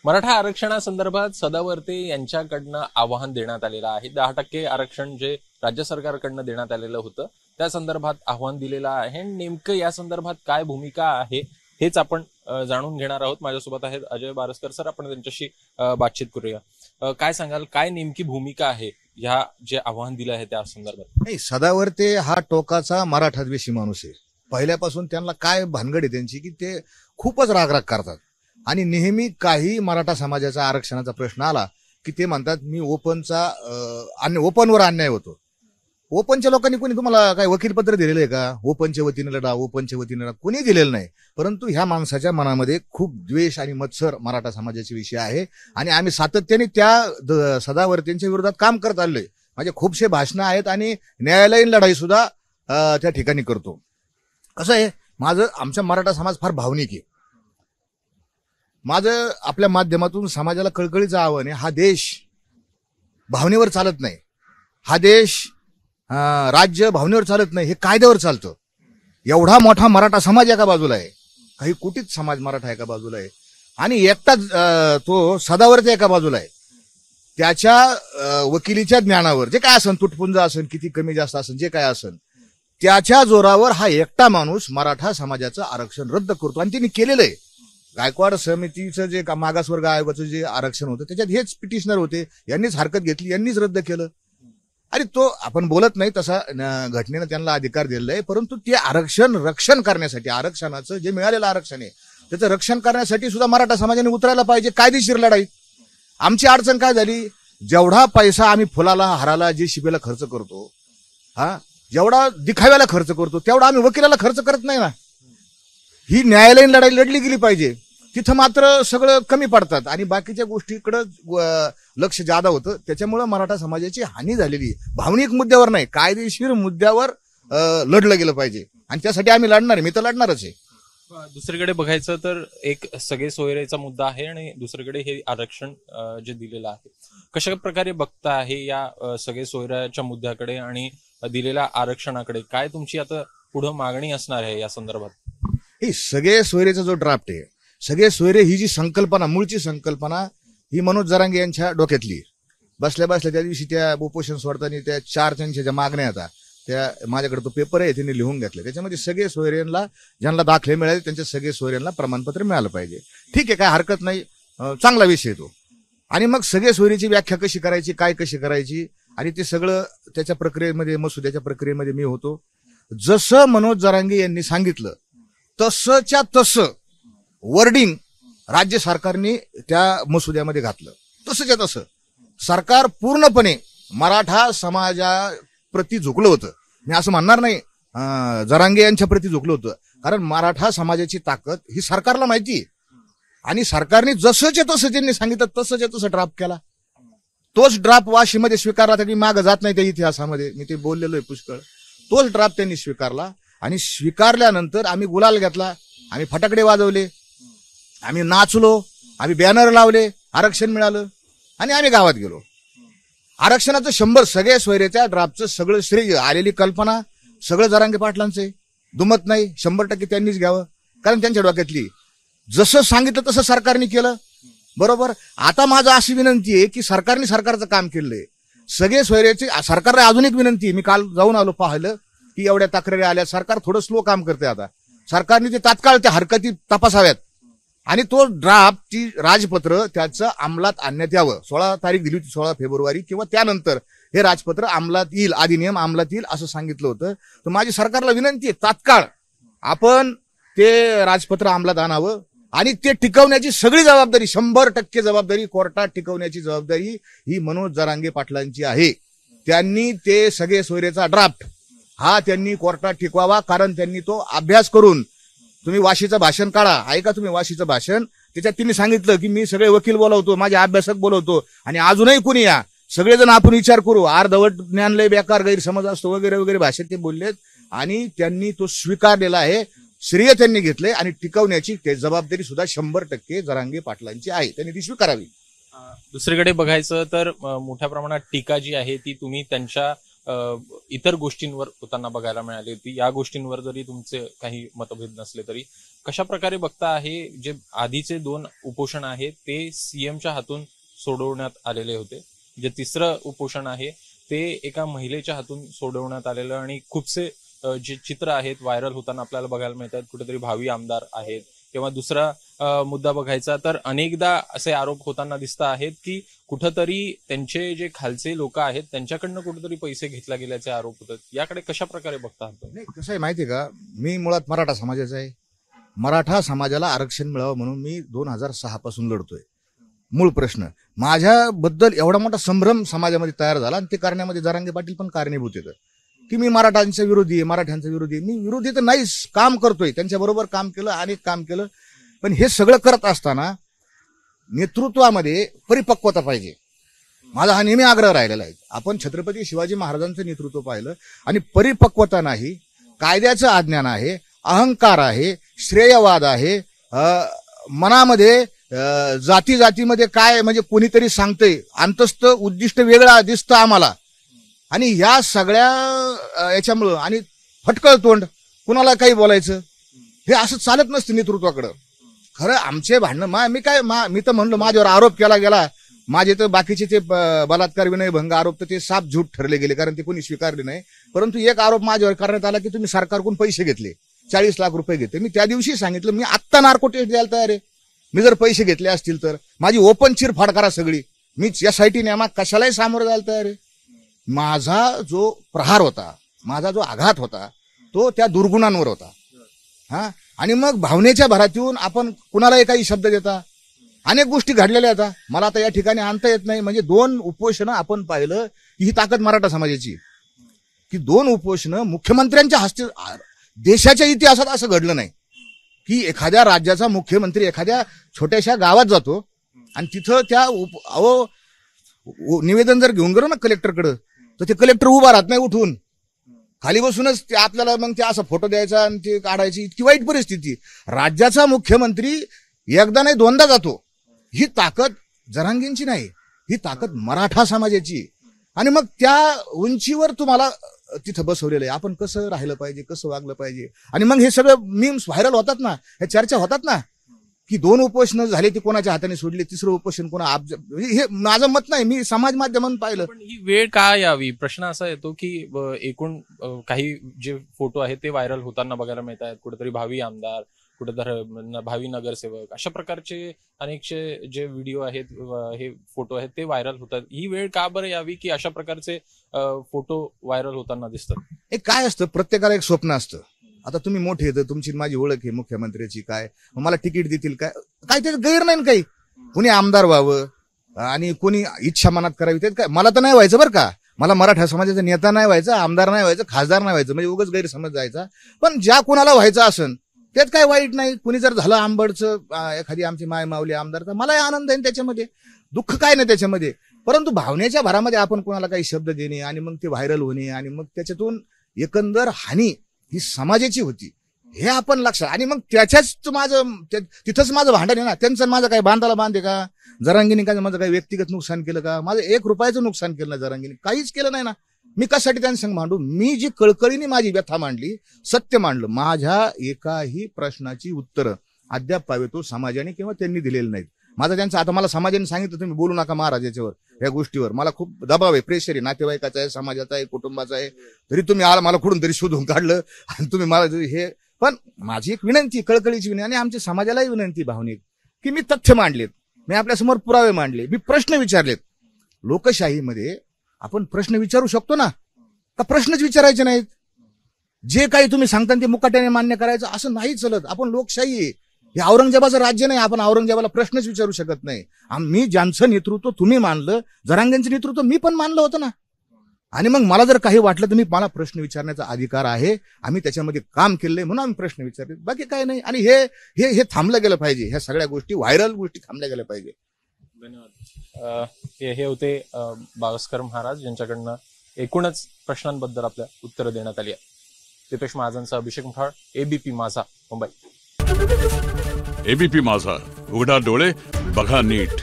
मराठा आरक्षणासंदर्भात सदावर्ते यांच्याकडनं आवाहन देण्यात आलेलं आहे। 10% आरक्षण जे राज्य सरकारकडनं देण्यात आलेलं होतं त्या संदर्भात आव्हान दिलेलं आहे। नेमकं या संदर्भात काय भूमिका आहे हेच आपण जाणून घेणार आहोत। माझ्यासोबत आहेत अजय बारसकर सर, आपण त्यांच्याशी बातचीत करूया। काय सांगाल, काय नेमकी भूमिका आहे ह्या जे आव्हान दिलं आहे त्या संदर्भात? नाही, सदावर्ते हा टोकाचा मराठाद्वेषी माणूस आहे। पहिल्यापासून त्यांना काय भानगड आहे त्यांची की ते खूपच रागराग करतात आणि नेहमी काही मराठा समाजाचा आरक्षणाचा प्रश्न आला की ते म्हणतात मी ओपनवर अन्याय होतो। ओपनच्या लोकांनी कोणी तुम्हाला काय वकीलपत्र दिलेलं आहे का? ओपनच्या वतीने लढा, ओपनच्या वतीने लढा, कोणी दिलेलं नाही। परंतु ह्या माणसाच्या मनामध्ये खूप द्वेष आणि मत्सर मराठा समाजाचे विषय आहे आणि आम्ही सातत्याने त्या सदावर्तेंच्या विरोधात काम करत आलोय। माझे खूपशे भाषणं आहेत आणि न्यायालयीन लढाई सुद्धा त्या ठिकाणी करतो। कसं आहे, आमचा मराठा समाज फार भावनिक आहे। माझं आपल्या माध्यमातून समाजाला कळकळीचं आव्हान आहे, हा देश भावनेवर चालत नाही, हा देश राज्य भावनेवर चालत नाही, हे कायद्यावर चालतं। एवढा मोठा मराठा समाज एका बाजूला आहे, काही कोटीत समाज मराठा एका बाजूला आहे आणि एकटाच तो सदावर्ते एका बाजूला आहे। त्याच्या वकिलीच्या ज्ञानावर जे काय असन, तुटपुंज असन, किती कमी जास्त असन, जे काय असन, त्याच्या जोरावर हा एकटा माणूस मराठा समाजाचं आरक्षण रद्द करतो आणि त्यांनी केलेलं आहे। गायकवाड समितीचं जे मागासवर्ग आयोगाचं जे आरक्षण होतं त्याच्यात हेच पिटिशनर होते, यांनीच हरकत घेतली, यांनीच रद्द केलं। आणि तो आपण बोलत नाही तसा घटनेनं त्यांना अधिकार दिलेला आहे, परंतु ते आरक्षण रक्षण करण्यासाठी, आरक्षणाचं जे मिळालेलं आरक्षण आहे त्याचं रक्षण करण्यासाठी सुद्धा मराठा समाजाने उतरायला पाहिजे कायदेशीर लढाईत। आमची अडचण काय झाली, जेवढा पैसा आम्ही फुलाला, हाराला, जे शिबेला खर्च करतो, जेवढा दिखाव्याला खर्च करतो तेवढा आम्ही वकिलाला खर्च करत नाही ना। ही न्यायालयीन लढाई लढली गेली पाहिजे, तिथं मात्र सगळं कमी पडतात आणि बाकीच्या गोष्टीकडे लक्ष जादा होतं। त्याच्यामुळे मराठा समाजाची हानी झालेली, भावनिक मुद्द्यावर नाही, कायदेशीर मुद्द्यावर लढलं गेलं पाहिजे आणि त्यासाठी आम्ही लढणार आहे, मी तर लढणारच आहे। दुसरीकडे बघायचं तर एक सगळे सोयरेचा मुद्दा आहे आणि दुसरीकडे हे आरक्षण जे दिलेलं आहे, कशा प्रकारे बघता आहे या सगळे सोयऱ्याच्या मुद्द्याकडे आणि दिलेल्या आरक्षणाकडे? काय तुमची आता पुढे मागणी असणार आहे या संदर्भात? ही सगळे सोयरेचा जो ड्राफ्ट आहे, सगळे सोयरे ही जी संकल्पना, मूळची संकल्पना ही मनोज जरांगे यांच्या डोक्यातली। बसल्या बसल्या त्या दिवशी त्या उपोषण सोडताना त्या 4 त्यांच्या ज्या मागण्या होत्या त्या माझ्याकडे तो पेपर आहे, त्यांनी लिहून घेतले। त्याच्यामध्ये सगळे सोयऱ्यांना ज्यांना दाखले मिळाले त्यांच्या सगळे सोयऱ्यांना प्रमाणपत्र मिळालं पाहिजे। ठीक आहे, काय हरकत नाही, चांगला विषय तो। आणि मग सगळे सोयरीची व्याख्या कशी करायची, काय कशी करायची, आणि ते सगळं त्याच्या प्रक्रियेमध्ये, मसुद्याच्या प्रक्रियेमध्ये मी होतो। जसं मनोज जरांगे यांनी सांगितलं तसंच्या तसं वर्डिंग राज्य सरकारने त्या मसुद्यामध्ये घातलं, तसंच्या तसं सरकार पूर्णपणे मराठा समाजाप्रती झुकलं होतं। मी असं म्हणणार नाही जरांगे यांच्या प्रती झुकलं होतं, कारण मराठा समाजाची ताकद ही सरकारला माहिती आहे आणि सरकारने जसंच्या तसं त्यांनी सांगितलं तसंच्या तसं ड्राफ्ट केला। तोच ड्राफ्ट वाशीमध्ये स्वीकारला तर मी मागं जात नाही त्या इतिहासामध्ये, मी ते बोललेलो आहे पुष्कळ। तोच ड्राफ्ट त्यांनी स्वीकारला आणि स्वीकारल्यानंतर आम्ही गुलाल घेतला, आम्ही फटाकडे वाजवले, आम्ही नाचलो, आम्ही बॅनर लावले, आरक्षण मिळालं आणि आम्ही गावात गेलो। आरक्षणाचं 100 सगळे सोयरेच्या ड्राफ्टचं सगळं श्रेय, आलेली कल्पना सगळं जरांगे पाटलांचे, दुमत नाही, 100% त्यांनीच घ्यावं, कारण त्यांच्या डोक्यातली जसं सांगितलं तसं सरकारने केलं, बरोबर। आता माझं अशी विनंती आहे की सरकारने सरकारचं काम केलंय, सगळे सोयरेचे। सरकारला अजून एक विनंती आहे, मी काल जाऊन आलो, पाहिलं की एवढ्या तक्रारी आल्या, सरकार थोडं स्लो काम करते। आता सरकारने ते तात्काळ त्या हरकती तपासाव्यात आणि तो ड्राफ्ट, ती राजपत्र त्याचं अंमलात आणण्यात यावं। 16 तारीख दिली होती, 16 फेब्रुवारी किंवा त्यानंतर हे राजपत्र अंमलात येईल, अधिनियम अंमलात येईल असं सांगितलं होतं। तर माझी सरकारला विनंती आहे, तात्काळ आपण ते राजपत्र अंमलात आणावं आणि ते टिकवण्याची सगळी जबाबदारी, 100% जबाबदारी, कोर्टात टिकवण्याची जबाबदारी ही मनोज जरांगे पाटलांची आहे। त्यांनी ते सगळे सोयरेचा ड्राफ्ट हा त्यांनी कोर्टात टिकवावा, कारण त्यांनी तो अभ्यास करून, तुम्ही वाशीचं भाषण काढा, ऐका तुम्ही वाशीचं भाषण, त्याच्यात त्यांनी सांगितलं की मी सगळे वकील बोलवतो, माझे अभ्यासक बोलवतो आणि अजूनही कुणी या, सगळेजण आपण विचार करू, अर्धवट ज्ञान लय बेकार, गैरसमज असतो वगैरे वगैरे भाषेत ते बोललेत आणि त्यांनी तो स्वीकारलेला आहे, श्रेय त्यांनी घेतले आणि टिकवण्याची ते जबाबदारी सुद्धा 100% जरांगे पाटलांची आहे, त्यांनी ती स्वीकारावी। दुसरीकडे बघायचं तर मोठ्या प्रमाणात टीका जी आहे ती तुम्ही त्यांच्या इतर गोष्टींवर होताना बघायला मिळाली होती। या गोष्टींवर जरी तुमचे काही मतभेद नसले तरी कशा प्रकारे बघता आहे जे आधीचे 2 उपोषण आहेत ते सीएमच्या हातून सोडवण्यात आलेले होते, जे तिसरं उपोषण आहे ते एका महिलेच्या हातून सोडवण्यात आलेलं आणि खूपसे जे चित्र आहेत व्हायरल होताना आपल्याला बघायला मिळतात. कुठेतरी भावी आमदार आहेत किंवा दुसरा मुद्दा बघायचा तर अनेकदा असे आरोप होताना दिसत आहेत की कुठंतरी त्यांचे जे खालचे लोक आहेत त्यांच्याकडनं कुठेतरी पैसे घेतला गेल्याचे आरोप होतात. याकडे कशा प्रकारे बघता आपण? नाही, कसं आहे माहितीये का, मी मुळात मराठा समाजाचा आहे. मराठा समाजाला आरक्षण मिळावं म्हणून मी 2006 पासून लढतोय. मूळ प्रश्न माझ्याबद्दल एवढा मोठा संभ्रम समाजामध्ये तयार झाला आणि ते करण्यामध्ये जरांगे पाटील पण कारणीभूत येतं की मी मराठ्यांच्या विरोधी आहे, मराठ्यांच्या विरोधी आहे. मी विरोधी तर नाहीच, काम करतोय, त्यांच्याबरोबर काम केलं, अनेक काम केलं. पण हे सगळं करत असताना नेतृत्वामध्ये परिपक्वता पाहिजे. माझा हा नेहमी आग्रह राहिलेला आहे. आपण छत्रपती शिवाजी महाराजांचं नेतृत्व पाहिलं आणि परिपक्वता नाही, कायद्याचं अज्ञान आहे, अहंकार आहे, श्रेयवाद आहे, मनामध्ये जाती जातीमध्ये काय म्हणजे कोणीतरी सांगतंय, अंतस्थ उद्दिष्ट वेगळा दिसतं आम्हाला. आणि या सगळ्या याच्यामुळं आणि फटकळ तोंड, कुणाला काही बोलायचं, हे असं चालत नसतं नेतृत्वाकडं. खरं आमचे भांडणं मी तर म्हणलो माझ्यावर आरोप केला गेला, माझे तर बाकीचे ते बलात्कार विनयभंग आरोप तर ते साफ झूट ठरले गेले कारण ते कोणी स्वीकारले नाही. परंतु एक आरोप माझ्यावर करण्यात आला की तुम्ही सरकारकडून पैसे घेतले, 40 लाख रुपये घेतले. मी त्या दिवशी सांगितलं मी आत्ता नार्को टेस्ट द्यायला तयार आहे. मी जर पैसे घेतले असतील तर माझी ओपन चिरफाड करा सगळी, मी यासाठी नेमा कशालाही सामोरं जायला तयार आहे. माझा जो प्रहार होता, माझा जो आघात होता तो त्या दुर्गुणांवर होता. हा, आणि मग भावनेच्या भरात येऊन आपण कुणालाही काही शब्द देता, अनेक गोष्टी घडलेल्या आता मला आता या ठिकाणी आणता येत नाही. म्हणजे 2 उपोषणं आपण पाहिलं की ही ताकद मराठा समाजाची, की 2 उपोषणं मुख्यमंत्र्यांच्या हस्ते. देशाच्या इतिहासात असं घडलं नाही की एखाद्या राज्याचा मुख्यमंत्री एखाद्या छोट्याशा गावात जातो आणि तिथं त्या निवेदन जर घेऊन गेलो ना कलेक्टरकडं, तर ते कलेक्टर उभा राहत नाही, उठून खाली बसूनच ते आपल्याला मग ते असा फोटो द्यायचा आणि ते काढायची. इतकी वाईट परिस्थिती. राज्याचा मुख्यमंत्री एकदा नाही 2दा जातो. ही ताकद जरांगेंची नाही, ही ताकद मराठा समाजाची. आणि मग त्या उंचीवर तुम्हाला तिथं बसवलेलं आहे. आपण कसं राहिलं पाहिजे, कसं वागलं पाहिजे. आणि मग हे सगळं मीम्स व्हायरल होतात ना, ह्या चर्चा होतात ना की 2 उपोषण झाले ती कोणाच्या हाताने सोडली, तिसरं उपोषण कोणा. हे माझं मत नाही, मी समाज माध्यमातून पाहिलं. पण ही वेळ का यावी प्रश्न असा येतो की एकूण काही जे फोटो आहेत ते व्हायरल होताना बघायला मिळत आहेत. कुठेतरी भावी आमदार, कुठेतरी भावी नगरसेवक, अशा प्रकारचे अनेकशे जे व्हिडिओ आहेत, हे फोटो आहेत ते व्हायरल होतात. ही वेळ का बरं यावी की अशा प्रकारचे फोटो व्हायरल होताना दिसतात? एक काय असतं, प्रत्येकाला एक स्वप्न असतं. आता तुम्ही मोठे येतं, तुमची माझी ओळख आहे मुख्यमंत्र्याची, काय मला तिकीट देतील, काय काय त्याचं गैर नाही काही. कोणी आमदार व्हावं आणि कोणी इच्छा मनात करावी, ते काय मला तर नाही व्हायचं बरं का. मला मराठा समाजाचा नेता नाही व्हायचा, आमदार नाही व्हायचं, खासदार नाही व्हायचं, म्हणजे उगाच गैरसमज जायचा. पण ज्या कोणाला व्हायचं असेल त्यात काय वाईट नाही. कुणी जर झालं आंबडचं, एखादी आमची माय माऊली आमदार, तर मलाही आनंद आहे त्याच्यामध्ये, दुःख काय नाही त्याच्यामध्ये. परंतु भावनेच्या भरामध्ये आपण कोणाला काही शब्द देणे आणि मग ते व्हायरल होणे आणि मग त्याच्यातून एकंदर हानी ही समाजाची होती, हे आपण लक्षात. आणि मग त्याच्याच माझं तिथंच माझं भांडण आहे ना. त्यांचं माझं काही बांधाला बांध आहे का? जरांगीने काय माझं काही व्यक्तिगत नुकसान केलं का? माझं 1 रुपयाचं नुकसान केलं ना जरांगीने? काहीच केलं नाही ना. मी कशासाठी त्यांच्यासंग मांडू? मी जी कळकळीने माझी व्यथा मांडली, सत्य मांडलं. माझ्या एकाही प्रश्नाची उत्तरं अद्याप पावेतो समाजाने किंवा त्यांनी दिलेली नाहीत. माझा त्यांचा आता मला समाजाने सांगितलं तुम्ही बोलू नका महाराज याच्यावर, या गोष्टीवर. मला खूप दबाव आहे, प्रेशर आहे, नातेवाईकाचा आहे, समाजाचा आहे, कुटुंबाचा आहे. तरी तुम्ही आला मला कुठून तरी शोधून काढलं आणि तुम्ही मला हे. पण माझी एक विनंती, कळकळीची विनंती आणि आमच्या समाजालाही विनंती भावनिक, की मी तथ्य मांडलेत, मी आपल्यासमोर पुरावे मांडले, मी प्रश्न विचारलेत. लोकशाहीमध्ये आपण प्रश्न विचारू शकतो ना, का प्रश्नच विचारायचे नाहीत? जे काही तुम्ही सांगता ते मुकाट्याने मान्य करायचं असं नाही चलत. आपण लोकशाही आहे, हे औरंगजेबाचं राज्य नाही. आपण औरंगजेबाला प्रश्नच विचारू शकत नाही. मी ज्यांचं नेतृत्व तुम्ही मानलं, जरांगेंचं नेतृत्व मी पण मानलं होतं ना. आणि मग मला जर काही वाटलं तर मला प्रश्न विचारण्याचा अधिकार आहे. आम्ही त्याच्यामध्ये काम केलंय म्हणून आम्ही प्रश्न विचारले, बाकी काय नाही. आणि हे हे हे थांबलं गेलं पाहिजे. ह्या सगळ्या गोष्टी, व्हायरल गोष्टी थांबल्या गेल्या पाहिजे. धन्यवाद. हे होते भास्कर महाराज यांच्याकडनं एकूणच प्रश्नांबद्दल आपल्या उत्तरं देण्यात आली आहे. दीपेश महाजनचा अभिषेक मुठाळ, एबीपी माझा, मुंबई. एबीपी माझा, उघडा डोळे बघा नीट.